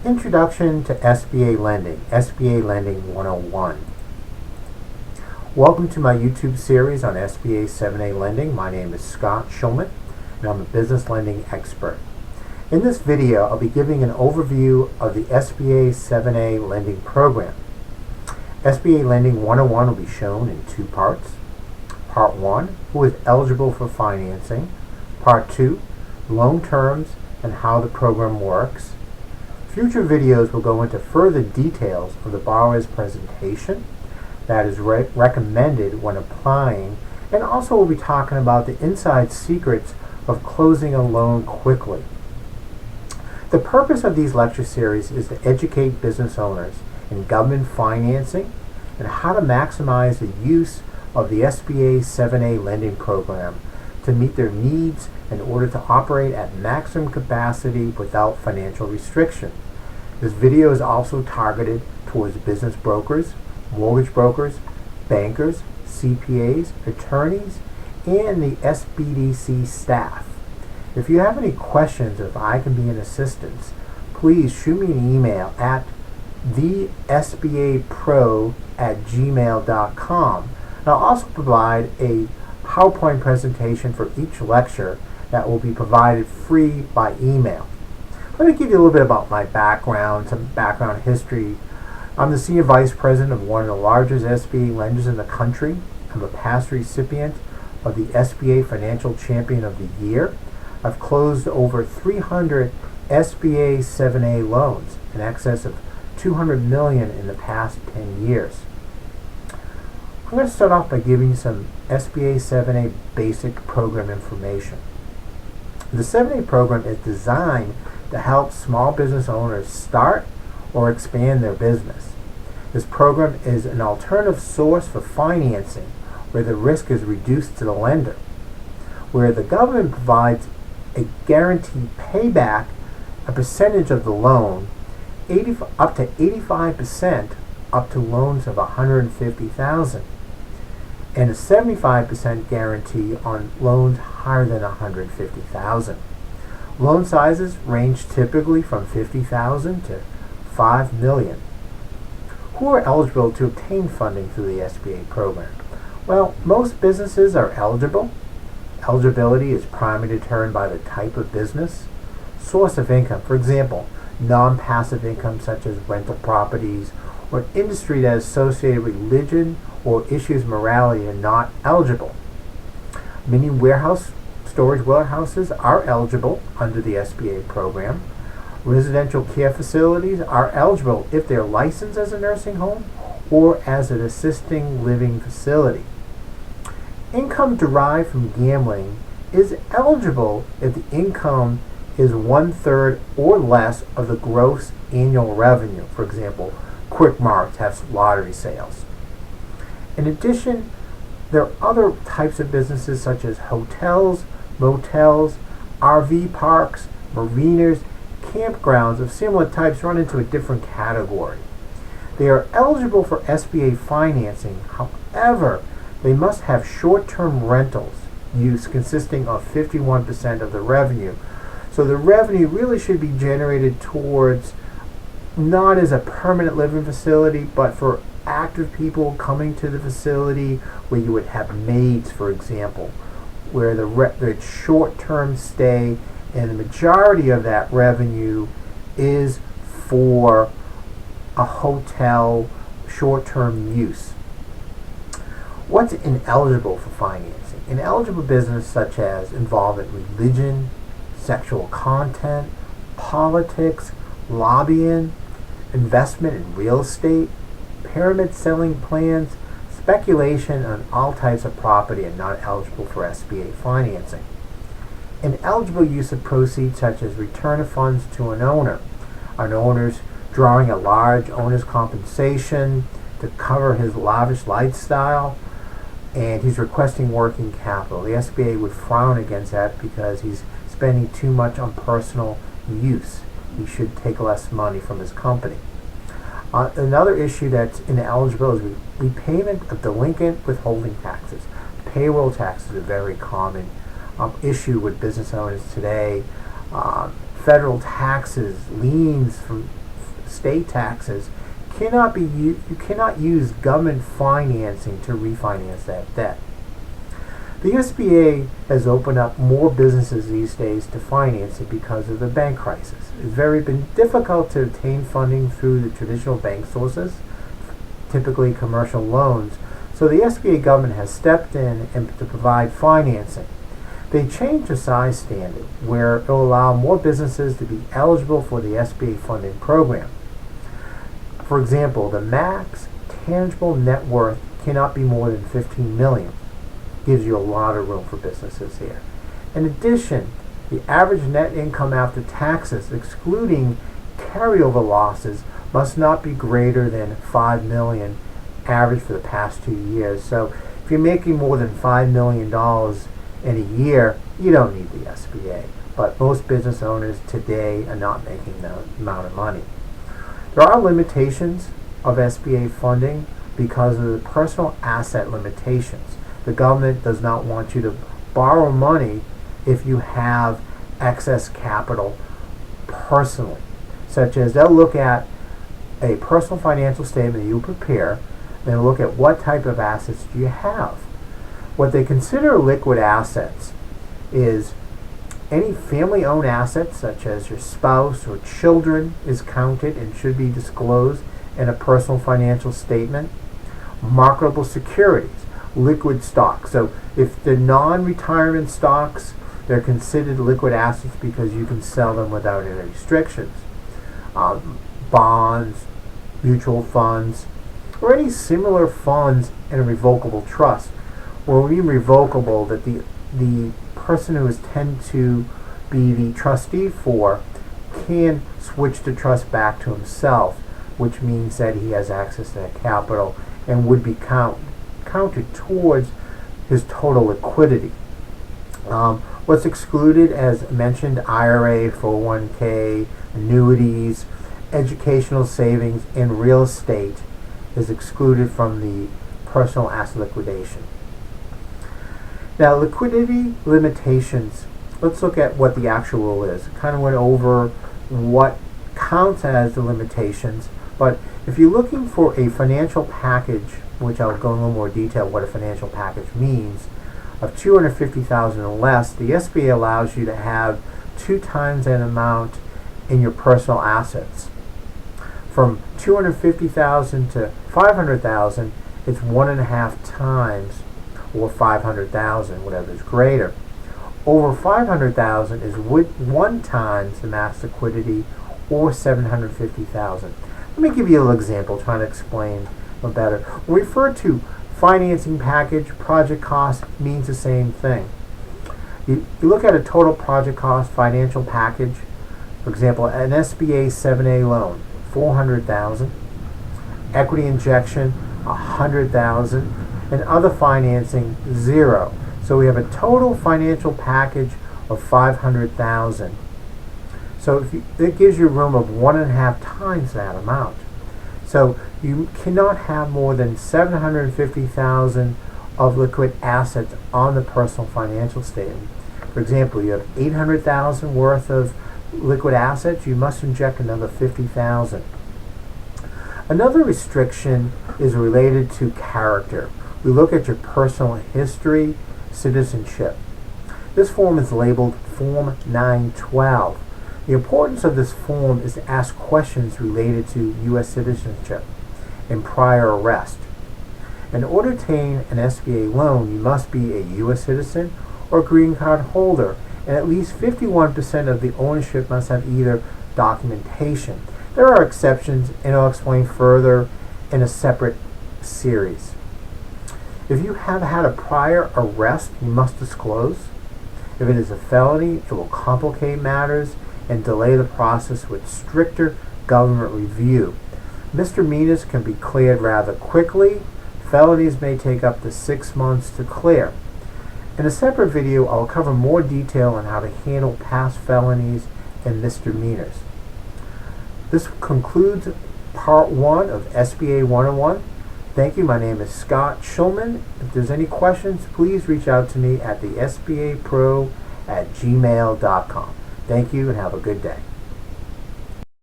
Introduction to SBA Lending, SBA Lending 101. Welcome to my YouTube series on SBA 7A Lending. My name is Scott Schulman, and I'm a business lending expert. In this video, I'll be giving an overview of the SBA 7A Lending program. SBA Lending 101 will be shown in two parts. Part 1, who is eligible for financing. Part 2, loan terms and how the program works. Future videos will go into further details of the borrower's presentation that is recommended when applying, and also we'll be talking about the inside secrets of closing a loan quickly. The purpose of these lecture series is to educate business owners in government financing and how to maximize the use of the SBA 7A lending program to meet their needs in order to operate at maximum capacity without financial restriction. This video is also targeted towards business brokers, mortgage brokers, bankers, CPAs, attorneys, and the SBDC staff. If you have any questions, if I can be an assistance, please shoot me an email at thesbapro@gmail.com. I'll also provide a PowerPoint presentation for each lecture that will be provided free by email. Let me give you a little bit about my background, some background history. I'm the Senior Vice President of one of the largest SBA lenders in the country. I'm a past recipient of the SBA Financial Champion of the Year. I've closed over 300 SBA 7A loans, in excess of $200 million in the past 10 years. I'm going to start off by giving you some SBA 7A basic program information. The 7A program is designed to help small business owners start or expand their business. This program is an alternative source for financing where the risk is reduced to the lender, where the government provides a guaranteed payback, a percentage of the loan, up to 85% up to loans of $150,000, and a 75% guarantee on loans higher than $150,000. Loan sizes range typically from $50,000 to $5 million. Who are eligible to obtain funding through the SBA program? Well, most businesses are eligible. Eligibility is primarily determined by the type of business, source of income. For example, non-passive income such as rental properties or industry that is associated with religion or issues of morality are not eligible. Many storage warehouses are eligible under the SBA program. Residential care facilities are eligible if they're licensed as a nursing home or as an assisting living facility. Income derived from gambling is eligible if the income is 1/3 or less of the gross annual revenue. For example, Quick Marts have lottery sales. In addition, there are other types of businesses such as hotels, motels, RV parks, marinas, campgrounds of similar types run into a different category. They are eligible for SBA financing. However, they must have short-term rentals use consisting of 51% of the revenue. So the revenue really should be generated towards not as a permanent living facility, but for active people coming to the facility where you would have maids, for example, where the short-term stay, and the majority of that revenue is for a hotel short-term use. What's ineligible for financing? Ineligible business such as involvement in religion, sexual content, politics, lobbying, investment in real estate, pyramid selling plans, speculation on all types of property are not eligible for SBA financing. Ineligible use of proceeds such as return of funds to an owner's drawing a large owner's compensation to cover his lavish lifestyle, and he's requesting working capital. The SBA would frown against that because he's spending too much on personal use. He should take less money from his company. Another issue that's ineligible is repayment of delinquent withholding taxes. Payroll taxes are a very common issue with business owners today. Federal taxes, liens from state taxes, you cannot use government financing to refinance that debt. The SBA has opened up more businesses these days to finance it because of the bank crisis. It's been difficult to obtain funding through the traditional bank sources, typically commercial loans, so the SBA government has stepped in to provide financing. They changed the size standard, where it will allow more businesses to be eligible for the SBA funding program. For example, the max tangible net worth cannot be more than $15 million. Gives you a lot of room for businesses here. In addition, the average net income after taxes, excluding carryover losses, must not be greater than $5 million average for the past 2 years. So if you're making more than $5 million in a year, you don't need the SBA. But most business owners today are not making that amount of money. There are limitations of SBA funding because of the personal asset limitations. The government does not want you to borrow money if you have excess capital personally, such as they'll look at a personal financial statement that you prepare, and look at what type of assets do you have. What they consider liquid assets is any family-owned assets, such as your spouse or children, is counted and should be disclosed in a personal financial statement. Marketable securities, liquid stocks. So if they're non-retirement stocks, they're considered liquid assets because you can sell them without any restrictions. Bonds, mutual funds, or any similar funds in a revocable trust. Well, we mean revocable, that the person who is tend to be the trustee for can switch the trust back to himself, which means that he has access to that capital and would be counted towards his total liquidity. What's excluded, as mentioned, IRA, 401k, annuities, educational savings, and real estate is excluded from the personal asset liquidation. Now, liquidity limitations, let's look at what the actual rule is. Kind of went over what counts as the limitations, but if you're looking for a financial package, which I'll go in a little more detail what a financial package means, of $250,000 or less, the SBA allows you to have 2 times that amount in your personal assets. From $250,000 to $500,000, it's 1.5 times, or $500,000, whatever is greater. Over $500,000 is 1 times the max liquidity, or $750,000. Let me give you a little example, trying to explain a better. When we refer to financing package, project cost means the same thing. You look at a total project cost financial package. For example, an SBA 7A loan, $400,000, equity injection, $100,000, and other financing, $0. So we have a total financial package of $500,000. So it gives you room of 1.5 times that amount. So you cannot have more than $750,000 of liquid assets on the personal financial statement. For example, you have $800,000 worth of liquid assets, you must inject another $50,000. Another restriction is related to character. We look at your personal history, citizenship. This form is labeled Form 912. The importance of this form is to ask questions related to U.S. citizenship and prior arrest. In order to obtain an SBA loan, you must be a U.S. citizen or green card holder, and at least 51% of the ownership must have either documentation. There are exceptions, and I'll explain further in a separate series. If you have had a prior arrest, you must disclose. If it is a felony, it will complicate matters and delay the process with stricter government review. Misdemeanors can be cleared rather quickly. Felonies may take up to 6 months to clear. In a separate video, I'll cover more detail on how to handle past felonies and misdemeanors. This concludes Part 1 of SBA 101. Thank you. My name is Scott Schulman. If there's any questions, please reach out to me at the sbapro@gmail.com. Thank you and have a good day.